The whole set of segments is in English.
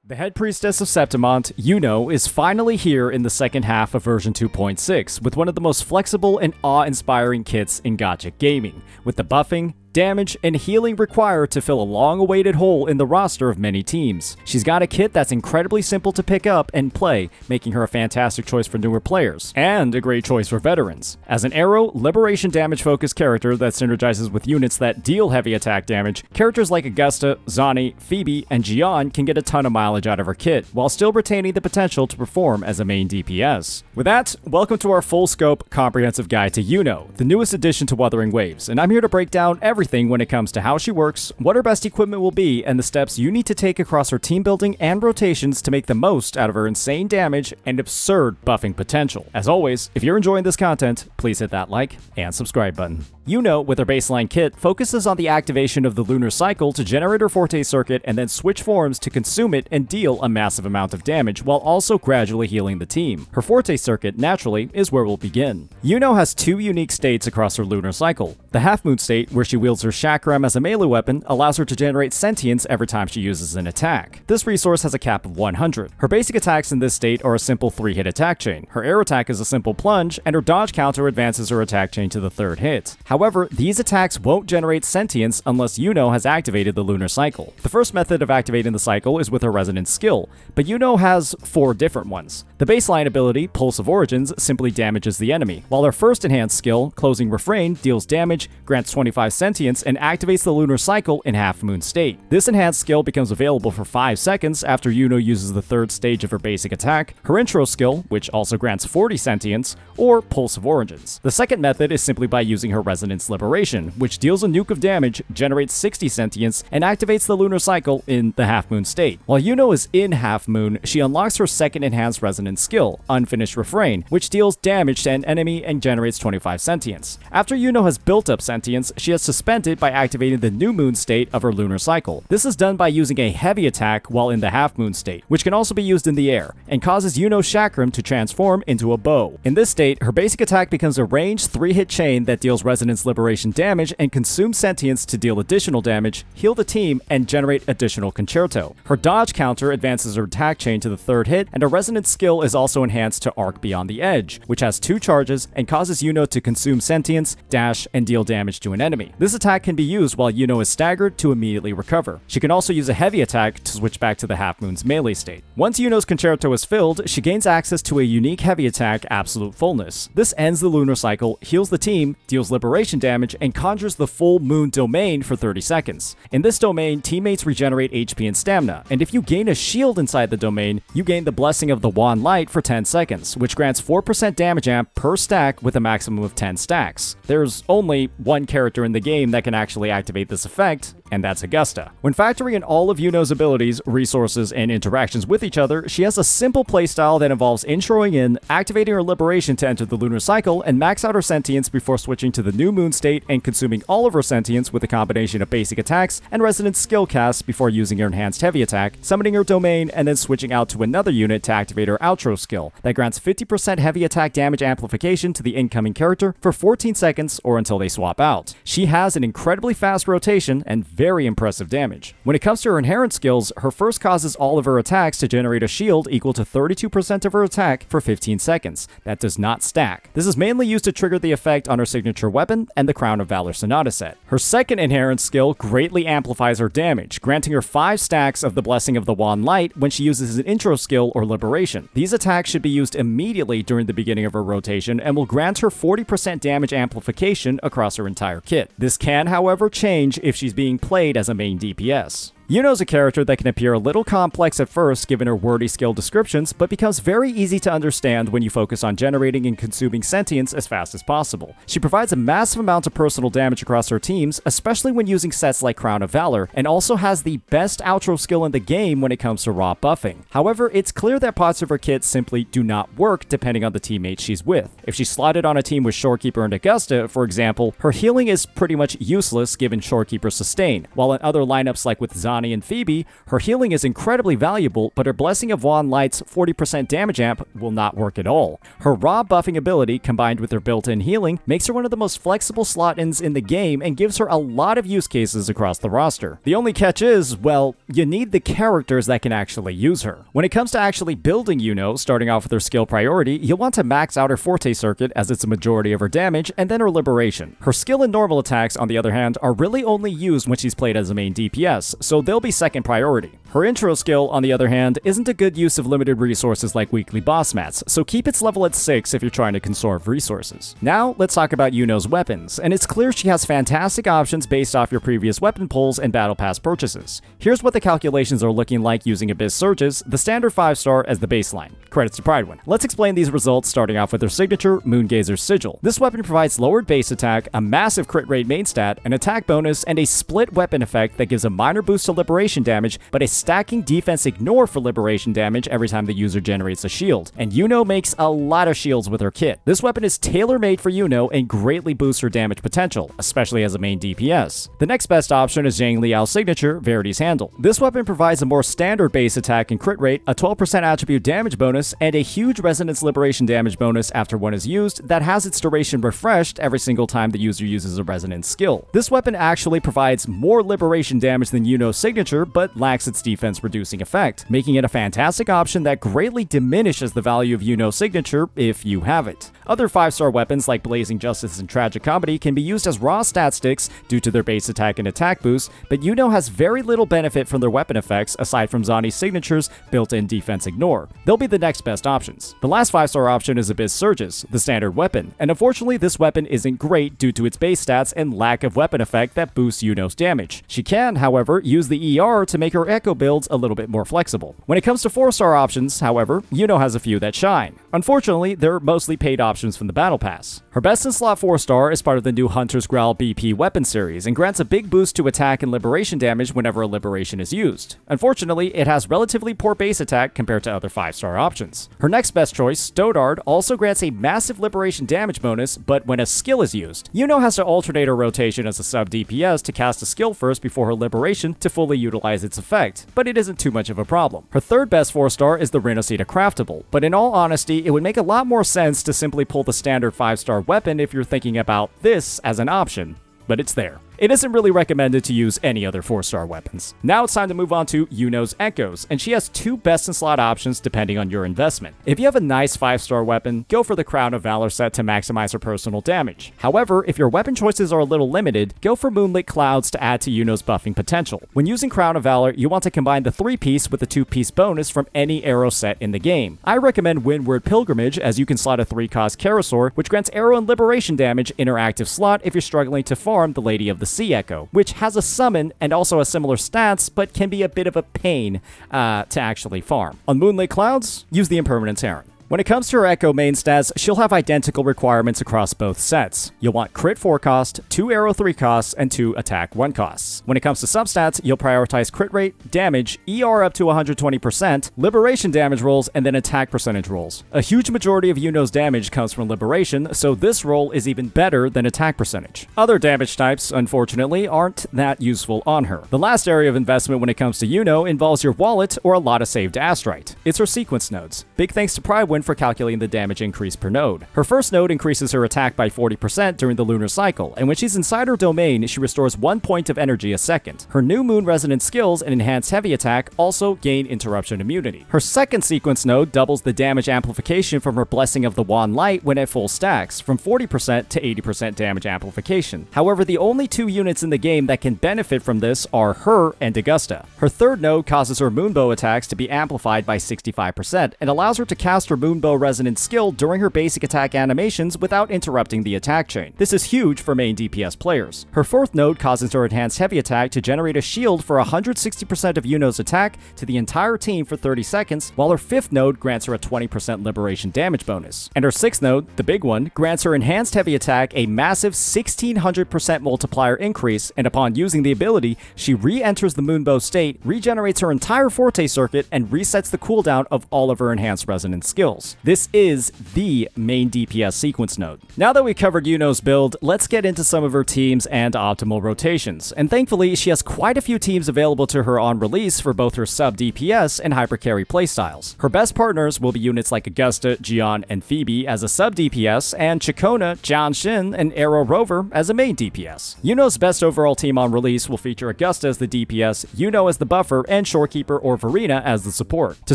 The head priestess of Septimont, Iuno, is finally here in the second half of version 2.6 with one of the most flexible and awe-inspiring kits in gacha gaming, with the buffing, damage, and healing required to fill a long-awaited hole in the roster of many teams. She's got a kit that's incredibly simple to pick up and play, making her a fantastic choice for newer players, and a great choice for veterans. As an arrow, liberation damage-focused character that synergizes with units that deal heavy attack damage, characters like Augusta, Zani, Phoebe, and Jiyan can get a ton of mileage out of her kit, while still retaining the potential to perform as a main DPS. With that, welcome to our full-scope, comprehensive guide to Iuno, the newest addition to Wuthering Waves, and I'm here to break down everything when it comes to how she works, what her best equipment will be, and the steps you need to take across her team building and rotations to make the most out of her insane damage and absurd buffing potential. As always, if you're enjoying this content, please hit that like and subscribe button. Iuno, with her baseline kit, focuses on the activation of the lunar cycle to generate her Forte circuit and then switch forms to consume it and deal a massive amount of damage while also gradually healing the team. Her Forte circuit, naturally, is where we'll begin. Iuno has two unique states across her lunar cycle. The half-moon state, where she wields her chakram as a melee weapon, allows her to generate sentience every time she uses an attack. This resource has a cap of 100. Her basic attacks in this state are a simple 3-hit attack chain. Her air attack is a simple plunge, and her dodge counter advances her attack chain to the 3rd hit. However, these attacks won't generate sentience unless Iuno has activated the lunar cycle. The first method of activating the cycle is with her resonance skill, but Iuno has 4 different ones. The baseline ability, Pulse of Origins, simply damages the enemy, while her first enhanced skill, Closing Refrain, deals damage, grants 25 sentience, and activates the lunar cycle in half-moon state. This enhanced skill becomes available for 5 seconds after Iuno uses the 3rd stage of her basic attack, her intro skill, which also grants 40 sentience, or Pulse of Origins. The second method is simply by using her Resonance Liberation, which deals a nuke of damage, generates 60 sentience, and activates the lunar cycle in the half-moon state. While Iuno is in half-moon, she unlocks her second enhanced resonance skill, Unfinished Refrain, which deals damage to an enemy and generates 25 sentience. After Iuno has built up sentience, she has suspended by activating the new moon state of her lunar cycle. This is done by using a heavy attack while in the half-moon state, which can also be used in the air, and causes Iuno's chakram to transform into a bow. In this state, her basic attack becomes a ranged 3-hit chain that deals resonance liberation damage and consumes sentience to deal additional damage, heal the team, and generate additional concerto. Her dodge counter advances her attack chain to the 3rd hit, and her resonance skill is also enhanced to Arc Beyond the Edge, which has 2 charges and causes Iuno to consume sentience, dash, and deal damage to an enemy. This attack can be used while Iuno is staggered to immediately recover. She can also use a heavy attack to switch back to the half-moon's melee state. Once Iuno's concerto is filled, she gains access to a unique heavy attack, Absolute Fullness. This ends the lunar cycle, heals the team, deals liberation damage, and conjures the full moon domain for 30 seconds. In this domain, teammates regenerate HP and stamina, and if you gain a shield inside the domain, you gain the Blessing of the Wand Light for 10 seconds, which grants 4% damage amp per stack with a maximum of 10 stacks. There's only one character in the game that can actually activate this effect, and that's Augusta. When factoring in all of Iuno's abilities, resources, and interactions with each other, she has a simple playstyle that involves introing in, activating her liberation to enter the lunar cycle, and max out her sentience before switching to the new moon state and consuming all of her sentience with a combination of basic attacks and resonance skill casts before using her enhanced heavy attack, summoning her domain, and then switching out to another unit to activate her outro skill that grants 50% heavy attack damage amplification to the incoming character for 14 seconds or until they swap out. She has an incredibly fast rotation and very impressive damage. When it comes to her inherent skills, her first causes all of her attacks to generate a shield equal to 32% of her attack for 15 seconds. That does not stack. This is mainly used to trigger the effect on her signature weapon and the Crown of Valor Sonata set. Her second inherent skill greatly amplifies her damage, granting her 5 stacks of the Blessing of the Wand Light when she uses an intro skill or liberation. These attacks should be used immediately during the beginning of her rotation and will grant her 40% damage amplification across her entire kit. This can, however, change if she's being played as a main DPS. Iuno's a character that can appear a little complex at first given her wordy skill descriptions, but becomes very easy to understand when you focus on generating and consuming sentience as fast as possible. She provides a massive amount of personal damage across her teams, especially when using sets like Crown of Valor, and also has the best outro skill in the game when it comes to raw buffing. However, it's clear that parts of her kit simply do not work depending on the teammates she's with. If she's slotted on a team with Shorekeeper and Augusta, for example, her healing is pretty much useless given Shorekeeper's sustain, while in other lineups like with Zani Zani and Phoebe, her healing is incredibly valuable, but her Blessing of Wand Light's 40% damage amp will not work at all. Her raw buffing ability, combined with her built-in healing, makes her one of the most flexible slot-ins in the game and gives her a lot of use cases across the roster. The only catch is, well, you need the characters that can actually use her. When it comes to actually building Iuno, starting off with her skill priority, you'll want to max out her Forte circuit as it's a majority of her damage, and then her Liberation. Her skill and normal attacks, on the other hand, are really only used when she's played as a main DPS, so they'll be second priority. Her intro skill, on the other hand, isn't a good use of limited resources like weekly boss mats, so keep its level at 6 if you're trying to conserve resources. Now, let's talk about Iuno's weapons, and it's clear she has fantastic options based off your previous weapon pulls and battle pass purchases. Here's what the calculations are looking like using Abyss Surges, the standard 5-star as the baseline. Credits to Pridewin. Let's explain these results, starting off with her signature, Moongazer's Sigil. This weapon provides lowered base attack, a massive crit rate main stat, an attack bonus, and a split weapon effect that gives a minor boost to liberation damage, but a stacking defense ignore for liberation damage every time the user generates a shield. And Iuno makes a lot of shields with her kit. This weapon is tailor-made for Iuno and greatly boosts her damage potential, especially as a main DPS. The next best option is Zhang Liao's signature, Verity's Handle. This weapon provides a more standard base attack and crit rate, a 12% attribute damage bonus, and a huge resonance liberation damage bonus after one is used that has its duration refreshed every single time the user uses a resonance skill. This weapon actually provides more liberation damage than Iuno's signature, but lacks its defense reducing effect, making it a fantastic option that greatly diminishes the value of Iuno's signature if you have it. Other 5-star weapons like Blazing Justice and Tragic Comedy can be used as raw stat sticks due to their base attack and attack boost, but Iuno has very little benefit from their weapon effects aside from Zani's signature's built-in defense ignore. They'll be the next best options. The last 5-star option is Abyss Surges, the standard weapon, and unfortunately this weapon isn't great due to its base stats and lack of weapon effect that boosts Iuno's damage. She can, however, use the ER to make her echo builds a little bit more flexible. When it comes to 4-star options, however, Iuno has a few that shine. Unfortunately, they're mostly paid options from the Battle Pass. Her best in slot 4-star is part of the new Hunter's Growl BP weapon series and grants a big boost to attack and liberation damage whenever a liberation is used. Unfortunately, it has relatively poor base attack compared to other 5-star options. Her next best choice, Stodard, also grants a massive liberation damage bonus, but when a skill is used. Iuno has to alternate her rotation as a sub DPS to cast a skill first before her liberation to fully utilize its effect, but it isn't too much of a problem. Her third best 4-star is the Resonator Craftable, but in all honesty, it would make a lot more sense to simply pull the standard 5-star weapon if you're thinking about this as an option, but it's there. It isn't really recommended to use any other 4-star weapons. Now it's time to move on to Iuno's Echoes, and she has two best-in-slot options depending on your investment. If you have a nice 5-star weapon, go for the Crown of Valor set to maximize her personal damage. However, if your weapon choices are a little limited, go for Moonlit Clouds to add to Iuno's buffing potential. When using Crown of Valor, you want to combine the 3-piece with the 2-piece bonus from any arrow set in the game. I recommend Windward Pilgrimage, as you can slot a 3-cost Karasaur, which grants arrow and liberation damage in her active slot if you're struggling to farm the Lady of the Sea Echo, which has a summon and also a similar stats, but can be a bit of a pain to actually farm. On Moonlit Clouds, use the Impermanence Heron. When it comes to her Echo main stats, she'll have identical requirements across both sets. You'll want crit 4 cost, 2 arrow 3 costs, and 2 attack 1 costs. When it comes to substats, you'll prioritize crit rate, damage, ER up to 120%, liberation damage rolls, and then attack percentage rolls. A huge majority of Iuno's damage comes from liberation, so this roll is even better than attack percentage. Other damage types, unfortunately, aren't that useful on her. The last area of investment when it comes to Iuno involves your wallet or a lot of saved Astrite. It's her sequence nodes. Big thanks to Pridewin for calculating the damage increase per node. Her first node increases her attack by 40% during the lunar cycle, and when she's inside her domain, she restores 1 point of energy a second. Her new moon resonance skills and enhanced heavy attack also gain interruption immunity. Her second sequence node doubles the damage amplification from her Blessing of the Wand Light when at full stacks, from 40% to 80% damage amplification. However, the only 2 units in the game that can benefit from this are her and Augusta. Her third node causes her Moonbow attacks to be amplified by 65% and allows her to cast her Moonbow resonance skill during her basic attack animations without interrupting the attack chain. This is huge for main DPS players. Her fourth node causes her enhanced heavy attack to generate a shield for 160% of Iuno's attack to the entire team for 30 seconds, while her fifth node grants her a 20% liberation damage bonus. And her sixth node, the big one, grants her enhanced heavy attack a massive 1600% multiplier increase, and upon using the ability, she re-enters the Moonbow state, regenerates her entire Forte circuit, and resets the cooldown of all of her enhanced resonance skills. skills. This is the main DPS sequence node. Now that we covered Iuno's build, let's get into some of her teams and optimal rotations. And thankfully, she has quite a few teams available to her on release for both her sub DPS and hypercarry playstyles. Her best partners will be units like Augusta, Jiyan, and Phoebe as a sub DPS, and Ciaccona, Jiyan, and Arrow Rover as a main DPS. Iuno's best overall team on release will feature Augusta as the DPS, Iuno as the buffer, and Shorekeeper or Verena as the support. To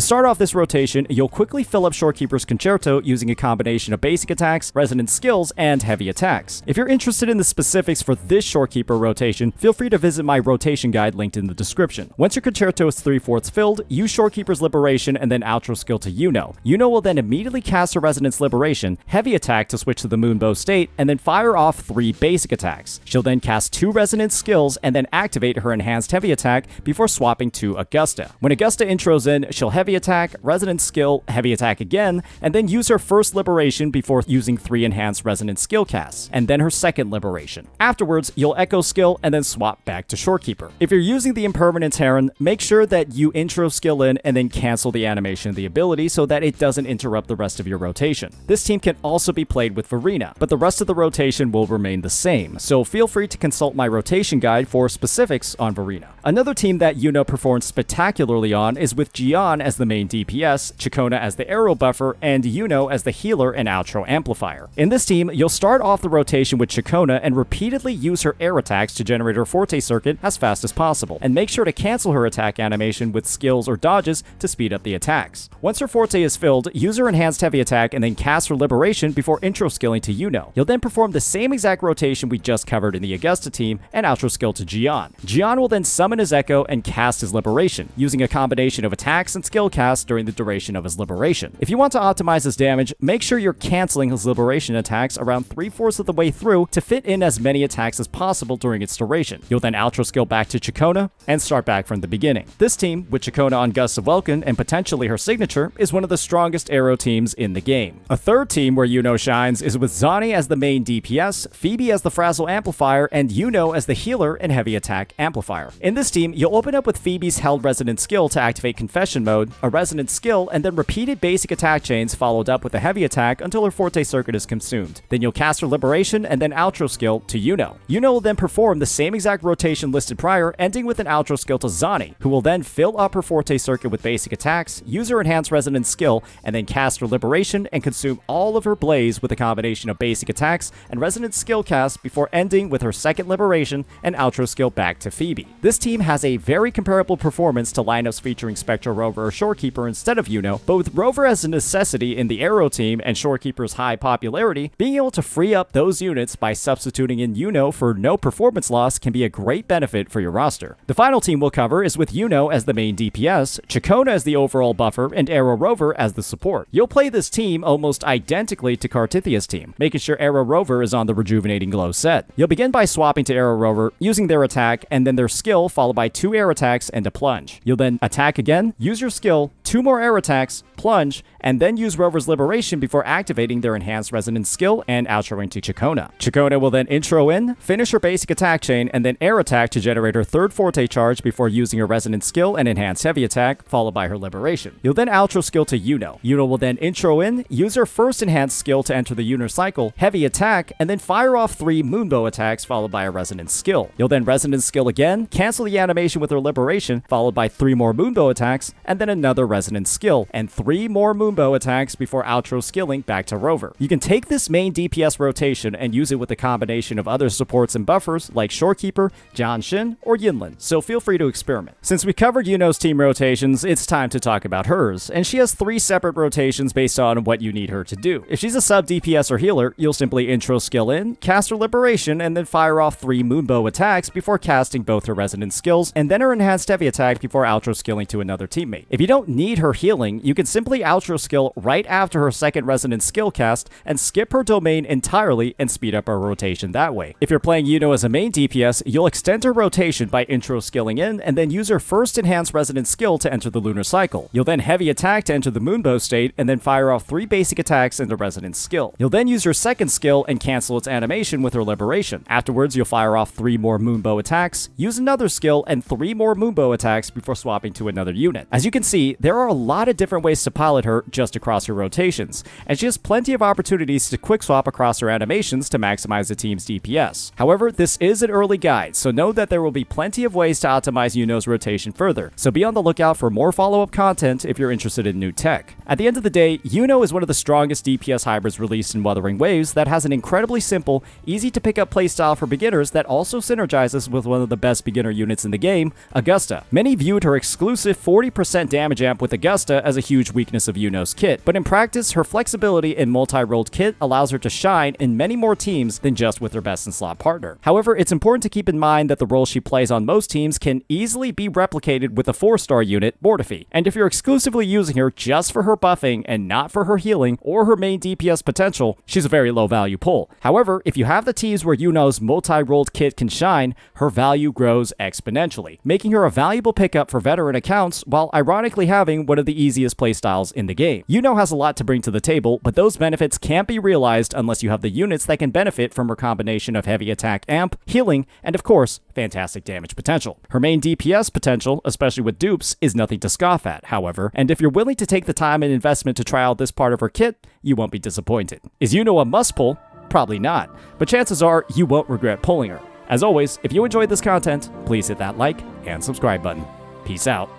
start off this rotation, you'll quickly fill up Shorekeeper's concerto using a combination of basic attacks, resonant skills, and heavy attacks. If you're interested in the specifics for this Shorekeeper rotation, feel free to visit my rotation guide linked in the description. Once your concerto is 3/4 filled, use Shorekeeper's Liberation and then outro skill to Iuno. Iuno will then immediately cast her Resonance Liberation, heavy attack to switch to the Moonbow state, and then fire off 3 basic attacks. She'll then cast 2 resonance skills and then activate her enhanced heavy attack before swapping to Augusta. When Augusta intros in, she'll heavy attack, resonance skill, heavy attack again, and then use her first liberation before using 3 enhanced resonance skill casts, and then her second liberation. Afterwards, you'll echo skill and then swap back to Shorekeeper. If you're using the Impermanent Terran, make sure that you intro skill in and then cancel the animation of the ability so that it doesn't interrupt the rest of your rotation. This team can also be played with Verena, but the rest of the rotation will remain the same, so feel free to consult my rotation guide for specifics on Verena. Another team that Iuno performed spectacularly on is with Jiyan as the main DPS, Ciaccona as the arrow buffer, and Iuno as the healer and outro amplifier. In this team, you'll start off the rotation with Ciaccona and repeatedly use her air attacks to generate her Forte circuit as fast as possible, and make sure to cancel her attack animation with skills or dodges to speed up the attacks. Once her Forte is filled, use her enhanced heavy attack and then cast her Liberation before intro skilling to Iuno. You'll then perform the same exact rotation we just covered in the Augusta team and outro skill to Jiyan. Jiyan will then summon his Echo and cast his Liberation, using a combination of attacks and skill casts during the duration of his Liberation. If you want to optimize his damage, make sure you're canceling his Liberation attacks around 3/4 of the way through to fit in as many attacks as possible during its duration. You'll then outro skill back to Ciaccona and start back from the beginning. This team, with Ciaccona on Gust of Welkin and potentially her signature, is one of the strongest arrow teams in the game. A third team where Iuno shines is with Zani as the main DPS, Phoebe as the Frazzle amplifier, and Iuno as the healer and heavy attack amplifier. In this team, you'll open up with Phoebe's held resonant skill to activate Confession mode, a resonant skill, and then repeated basic attack chains followed up with a heavy attack until her Forte circuit is consumed. Then you'll cast her Liberation and then outro skill to Iuno. Iuno will then perform the same exact rotation listed prior, ending with an outro skill to Zani, who will then fill up her Forte circuit with basic attacks, use her enhanced resonance skill, and then cast her Liberation and consume all of her blaze with a combination of basic attacks and resonance skill casts before ending with her second Liberation and outro skill back to Phoebe. This team has a very comparable performance to lineups featuring Spectral Rover or Shorekeeper instead of Iuno, but with Rover as a necessity in the Arrow team and Shorekeeper's high popularity, being able to free up those units by substituting in Iuno for no performance loss can be a great benefit for your roster. The final team we'll cover is with Iuno as the main DPS, Ciaccona as the overall buffer, and Arrow Rover as the support. You'll play this team almost identically to Cartithia's team, making sure Arrow Rover is on the Rejuvenating Glow set. You'll begin by swapping to Arrow Rover, using their attack, and then their skill followed by 2 air attacks and a plunge. You'll then attack again, use your skill, 2 more air attacks, plunge, and then use Rover's Liberation before activating their enhanced resonance skill and outroing to Ciaccona. Ciaccona will then intro in, finish her basic attack chain, and then air attack to generate her third Forte charge before using her resonance skill and enhanced heavy attack, followed by her Liberation. You'll then outro skill to Iuno. Iuno will then intro in, use her first enhanced skill to enter the lunar cycle, heavy attack, and then fire off 3 Moonbow attacks followed by a resonance skill. You'll then resonance skill again, cancel the animation with her Liberation, followed by 3 more Moonbow attacks, and then another resonance skill, and 3 more Moonbow attacks before outro skilling back to Rover. You can take this main DPS rotation and use it with a combination of other supports and buffers like Shorekeeper, Jiyan, or Yinlin, so feel free to experiment. Since we covered Iuno's team rotations, it's time to talk about hers, and she has 3 separate rotations based on what you need her to do. If she's a sub DPS or healer, you'll simply intro skill in, cast her Liberation, and then fire off 3 Moonbow attacks before casting both her resonance skills, and then her enhanced heavy attack before outro skilling to another teammate. If you don't need her healing, you can simply outro skill right after her second resonance skill cast and skip her domain entirely and speed up her rotation that way. If you're playing Iuno as a main DPS, you'll extend her rotation by intro skilling in and then use her first enhanced resonance skill to enter the lunar cycle. You'll then heavy attack to enter the Moonbow state and then fire off 3 basic attacks and a resonance skill. You'll then use your second skill and cancel its animation with her Liberation. Afterwards, you'll fire off 3 more Moonbow attacks, use another skill, and 3 more Moonbow attacks before swapping to another unit. As you can see, there are a lot of different ways to pilot her just across her rotations, and she has plenty of opportunities to quick swap across her animations to maximize the team's DPS. However, this is an early guide, so know that there will be plenty of ways to optimize Iuno's rotation further, so be on the lookout for more follow-up content if you're interested in new tech. At the end of the day, Iuno is one of the strongest DPS hybrids released in Wuthering Waves that has an incredibly simple, easy to pick up playstyle for beginners that also synergizes with one of the best beginner units in the game, Augusta. Many viewed her exclusive 40% damage amp with Augusta as a huge weakness of Iuno's kit, but in practice, her flexibility in multi-rolled kit allows her to shine in many more teams than just with her best-in-slot partner. However, it's important to keep in mind that the role she plays on most teams can easily be replicated with a 4-star unit, Mortifi, and if you're exclusively using her just for her buffing and not for her healing or her main DPS potential, she's a very low value pull. However, if you have the teams where Iuno's multi-rolled kit can shine, her value grows exponentially, making her a valuable pickup for veteran accounts while ironically having one of the easiest playstyles in the game. Iuno has a lot to bring to the table, but those benefits can't be realized unless you have the units that can benefit from her combination of heavy attack amp, healing, and of course, fantastic damage potential. Her main DPS potential, especially with dupes, is nothing to scoff at, however, and if you're willing to take the time and investment to try out this part of her kit, you won't be disappointed. Is Iuno a must pull? Probably not, but chances are you won't regret pulling her. As always, if you enjoyed this content, please hit that like and subscribe button. Peace out.